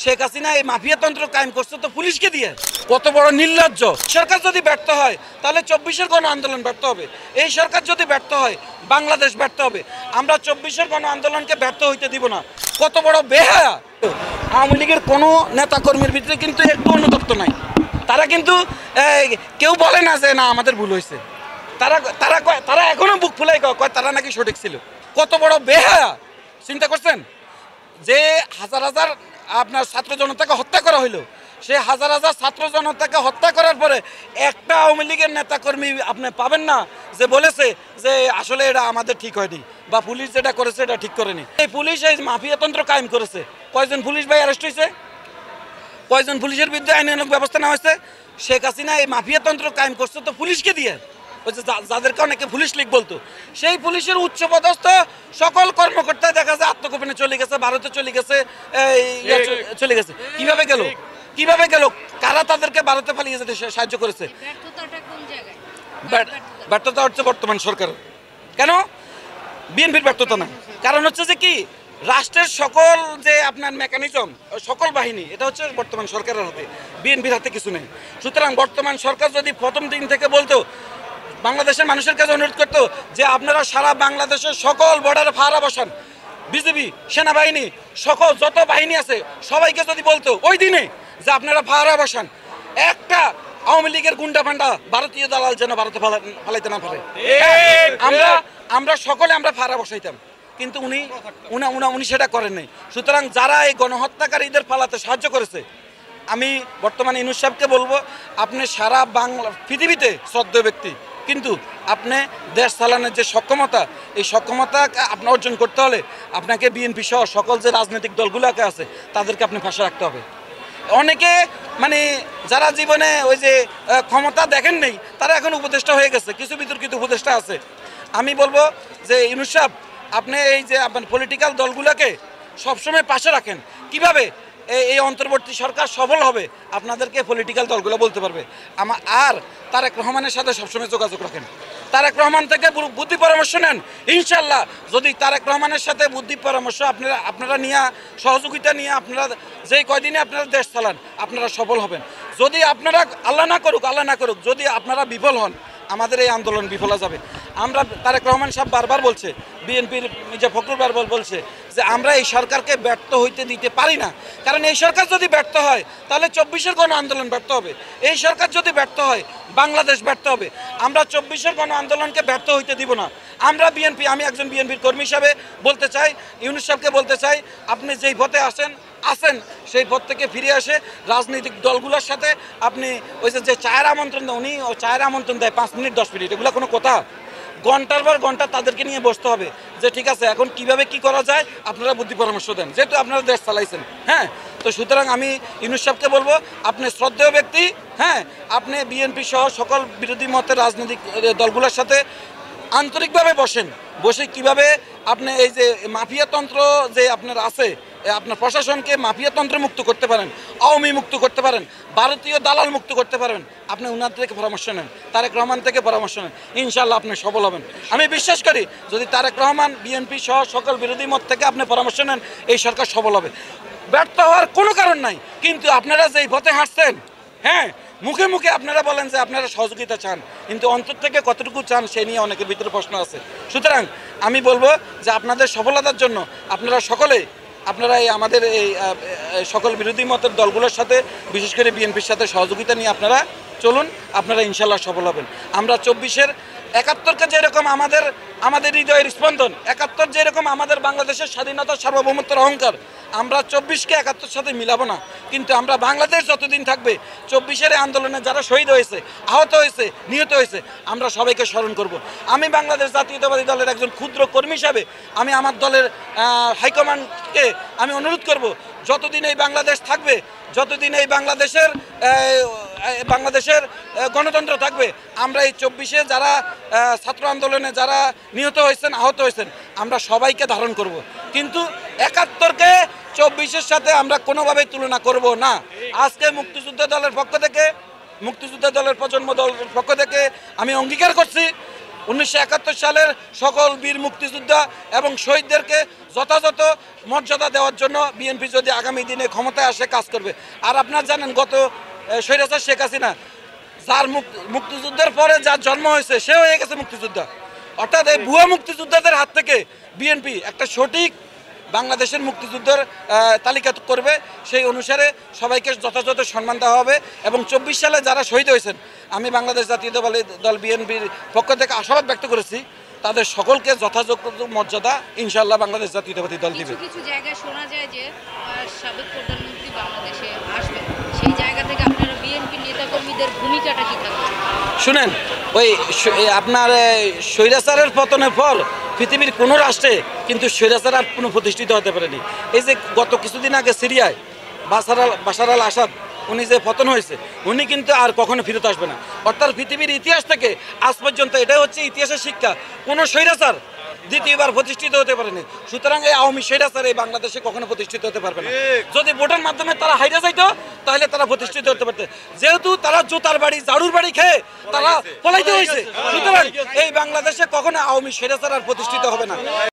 শেখ হাসিনা এই মাফিয়াতন্ত্র কায়েম করছে তো পুলিশকে দিয়ে। কত বড় নির্লজ্জ! সরকার যদি ব্যর্থ হয় তাহলে 24-এর গণ আন্দোলন ব্যর্থ হবে। এই সরকার যদি ব্যর্থ হয় বাংলাদেশ ব্যর্থ হবে। আমরা 24-এর গণ আন্দোলনকে ব্যর্থ হইতে দিব না। কত বড় বেহায়া! আওয়ামী লীগের কোনো নেতাকর্মীর ভিতরে কিন্তু একটু অনুতপ্ত নাই। তারা কিন্তু কেউ বলে না যে না আমাদের ভুল হয়েছে। তারা তারা তারা এখনো বুক ফুলাই কয় তারা নাকি সঠিক ছিল। কত বড় বেহায়া! চিন্তা করছেন যে হাজার হাজার আপনার ছাত্র জনতাকে হত্যা করা হইলো, সে হাজার হাজার ছাত্র জনতাকে হত্যা করার পরে একটা আওয়ামী লীগের নেতাকর্মী আপনি পাবেন না যে বলেছে যে আসলে এটা আমাদের ঠিক হয়নি বা পুলিশ যেটা করেছে এটা ঠিক করেনি। এই পুলিশ এই মাফিয়াতন্ত্র কায়েম করেছে। কয়জন পুলিশ ভাই অ্যারেস্ট হয়েছে? কয়জন পুলিশের বিরুদ্ধে আইনানুগ ব্যবস্থা নেওয়া হয়েছে? শেখ হাসিনা এই মাফিয়াতন্ত্র কায়েম করছে তো পুলিশকে দিয়ে। ওই যে যাদেরকে অনেকে পুলিশ লীগ বলতো, সেই পুলিশের উচ্চপদস্থ সকল কর্মকর্তা দেখা যায় আত্মগোপনে চলে গেছে, ভারতে চলে গেছে, চলে গেছে। কিভাবে গেল? কিভাবে গেল? কারা তাদেরকে ভারতে পালিয়ে যেতে সাহায্য করেছে? ব্যর্থতা হচ্ছে বর্তমান সরকার। কেন? বিএনপির ব্যর্থতা না, কারণ হচ্ছে যে কি রাষ্ট্রের সকল যে আপনার মেকানিজম, সকল বাহিনী এটা হচ্ছে বর্তমান সরকারের হাতে, বিএনপির হাতে কিছু নেই। সুতরাং বর্তমান সরকার যদি প্রথম দিন থেকে বলতো, বাংলাদেশের মানুষের কাছে অনুরোধ করতো যে আপনারা সারা বাংলাদেশের সকল বর্ডারে পাহারা বসান, বিজিবি, সেনাবাহিনী, সকল যত বাহিনী আছে সবাইকে যদি বলতো ওই দিনে যে আপনারা পাহারা বসান, একটা আওয়ামী লীগের গুন্ডা ফান্ডা ভারতীয় দালাল যেন ভারতে ফালাইতে না পারে, আমরা সকলে আমরা পাহারা বসাইতাম। কিন্তু উনি সেটা করেন নাই। সুতরাং যারা এই গণহত্যাকারীদের পালাতে সাহায্য করেছে, আমি বর্তমানে ইউনূস সাহেবকে বলবো, আপনি সারা বাংলা পৃথিবীতে শ্রদ্ধেয় ব্যক্তি, কিন্তু আপনি দেশ চালানোর যে সক্ষমতা, এই সক্ষমতা আপনি অর্জন করতে হলে আপনাকে বিএনপি সহ সকল যে রাজনৈতিক দলগুলোকে আছে তাদেরকে আপনি পাশে রাখতে হবে। অনেকে মানে যারা জীবনে ওই যে ক্ষমতা দেখেন নেই তারা এখন উপদেষ্টা হয়ে গেছে, কিছু বিতর্কিত উপদেষ্টা আছে। আমি বলবো যে ইউনূস সাহেব, আপনি এই যে আপনার পলিটিক্যাল দলগুলোকে সবসময় পাশে রাখেন। কিভাবে এই অন্তর্বর্তী সরকার সফল হবে আপনাদেরকে পলিটিক্যাল দলগুলো বলতে পারবে। আর তারেক রহমানের সাথে সবসময় যোগাযোগ রাখেন, তারেক রহমান থেকে বুদ্ধি পরামর্শ নেন। ইনশাল্লাহ যদি তারেক রহমানের সাথে বুদ্ধি পরামর্শ আপনারা নিয়ে, সহযোগিতা নিয়ে আপনারা যেই কয়দিনে আপনারা দেশ চালান আপনারা সফল হবেন। যদি আপনারা আল্লাহ না করুক যদি আপনারা বিফল হন, আমাদের এই আন্দোলন বিফল যাবে। আমরা তারেক রহমান সাহেব বারবার বলছে, বিএনপির মির্জা ফখরুল বারবার বলছে যে আমরা এই সরকারকে ব্যর্থ হইতে দিতে পারি না, কারণ এই সরকার যদি ব্যর্থ হয় তাহলে 24-এর গণ আন্দোলন ব্যর্থ হবে। এই সরকার যদি ব্যর্থ হয় বাংলাদেশ ব্যর্থ হবে। আমরা 24-এর গণ আন্দোলনকে ব্যর্থ হইতে দিব না। আমরা বিএনপি, আমি একজন বিএনপির কর্মী হিসাবে বলতে চাই, ইউনূস সাহেবকে বলতে চাই, আপনি যেই পথে আসেন সেই পথ থেকে ফিরে আসে রাজনৈতিক দলগুলোর সাথে আপনি ওই যে চায়ের আমন্ত্রণ দেয়, উনি চায়ের আমন্ত্রণ দেয় 5 মিনিট 10 মিনিট, এগুলো কোনো কথা? ঘন্টার পর ঘন্টা তাদেরকে নিয়ে বসতে হবে যে ঠিক আছে এখন কিভাবে কি করা যায়, আপনারা বুদ্ধি পরামর্শ দেন, যেহেতু আপনারা দেশ চালাইছেন। হ্যাঁ, তো সুতরাং আমি ইউনূস সাহেবকে বলবো, আপনি শ্রদ্ধেয় ব্যক্তি, হ্যাঁ, আপনি বিএনপি সহ সকল বিরোধী মতের রাজনৈতিক দলগুলোর সাথে আন্তরিকভাবে বসে কিভাবে আপনি এই যে মাফিয়াতন্ত্র যে আপনার আছে, আপনার প্রশাসনকে মাফিয়াতন্ত্র মুক্ত করতে পারেন, আওয়ামী মুক্ত করতে পারেন, ভারতীয় দালাল মুক্ত করতে পারেন, আপনি উনার থেকে পরামর্শ নেন, তারেক রহমান থেকে পরামর্শ নেন, ইনশাল্লাহ আপনি সফল হবেন। আমি বিশ্বাস করি যদি তারেক রহমান, বিএনপি সহ সকল বিরোধী মত থেকে আপনি পরামর্শ নেন, এই সরকার সফল হবে। ব্যর্থ হওয়ার কোনো কারণ নাই, কিন্তু আপনারা যেই পথে হাঁটছেন, হ্যাঁ, মুখে মুখে আপনারা বলেন যে আপনারা সহযোগিতা চান, কিন্তু অন্তর থেকে কতটুকু চান সে নিয়ে অনেকের ভিতরে প্রশ্ন আছে। সুতরাং আমি বলবো যে আপনাদের সফলতার জন্য আপনারা সকলেই এই আমাদের এই সকল বিরোধী মতের দলগুলোর সাথে, বিশেষ করে বিএনপির সাথে সহযোগিতা নিয়ে আপনারা চলুন, আপনারা ইনশাল্লাহ সফল হবেন। আমরা 24-এর 71কে যেরকম আমাদের হৃদয়ের স্পন্দন, 71 যেরকম আমাদের বাংলাদেশের স্বাধীনতা, সার্বভৌমত্বের অহংকার, আমরা 24-কে 71 সাথে মিলাবো না। কিন্তু আমরা বাংলাদেশ যতদিন থাকবে, 24-এর আন্দোলনে যারা শহীদ হয়েছে, আহত হয়েছে, নিহত হয়েছে, আমরা সবাইকে স্মরণ করব। আমি বাংলাদেশ জাতীয়তাবাদী দলের একজন ক্ষুদ্র কর্মী হিসাবে আমি আমার দলের হাইকমান্ডকে আমি অনুরোধ করব, যতদিন এই বাংলাদেশ থাকবে, যতদিন এই বাংলাদেশের গণতন্ত্র থাকবে, আমরা এই 24-এ যারা ছাত্র আন্দোলনে যারা নিহত হয়েছেন, আহত হয়েছেন, আমরা সবাইকে ধারণ করব। কিন্তু 71কে 24-এর সাথে আমরা কোনোভাবেই তুলনা করব না। আজকে মুক্তিযোদ্ধা দলের পক্ষ থেকে, মুক্তিযোদ্ধা দলের প্রজন্ম দলের পক্ষ থেকে আমি অঙ্গীকার করছি, 1971 সালের সকল বীর মুক্তিযোদ্ধা এবং শহীদদেরকে যথাযথ মর্যাদা দেওয়ার জন্য বিএনপি যদি আগামী দিনে ক্ষমতায় আসে কাজ করবে। আর আপনারা জানেন গত স্বৈরাচার শেখ হাসিনা যার মুক্তিযুদ্ধের পরে যার জন্ম হয়েছে সে হয়ে গেছে মুক্তিযোদ্ধা। অর্থাৎ এই ভুয়া মুক্তিযোদ্ধাদের হাত থেকে বিএনপি একটা সঠিক বাংলাদেশের মুক্তিযুদ্ধের তালিকা করবে, সেই অনুসারে সবাইকে যথাযথ সম্মান দেওয়া হবে। এবং 24 সালে যারা শহীদ হয়েছেন আমি বাংলাদেশ জাতীয় দল বিএনপির পক্ষ থেকে আশাবাদ ব্যক্ত করেছি তাদের সকলকে যথাযথ মর্যাদা ইনশাআল্লাহ বাংলাদেশ জাতীয়তাবাদী দল দিবে। কিছু জায়গায় শোনা যায় যে সাবেক প্রধানমন্ত্রী বাংলাদেশে আসবেন, সেই জায়গা থেকে আপনারা বিএনপি নেতাকর্মীদের ভূমিকাটা কি থাকবে? শুনেন, ওই আপনার স্বৈরাচারের পতনের পর পৃথিবীর কোনো রাষ্ট্রে কিন্তু স্বৈরাচার আর কোনো প্রতিষ্ঠিত হতে পারেনি। এই যে গত কিছুদিন আগে সিরিয়ায় বাশার আল আসাদ উনি যে পতন হয়েছে উনি কিন্তু আর কখনো ফিরত আসবে না। অর্থাৎ পৃথিবীর ইতিহাস থেকে আজ পর্যন্ত এটাই হচ্ছে ইতিহাসের শিক্ষা, কোনো স্বৈরাচার দ্বিতীয়বার প্রতিষ্ঠিত হতে পারেনি। সুতরাং এই আওয়ামী স্বৈরাচার এই বাংলাদেশে কখনো প্রতিষ্ঠিত হতে পারবে না। যদি ভোটের মাধ্যমে তারা হাইরা যাইতো তাহলে তারা প্রতিষ্ঠিত হতে পারত, যেহেতু তারা জুতার বাড়ি ঝাড়ুর বাড়ি খেয়ে তারা পলাইতে হয়েছে। সুতরাং এই বাংলাদেশে কখনো আওয়ামী স্বৈরাচার আর প্রতিষ্ঠিত হবে না।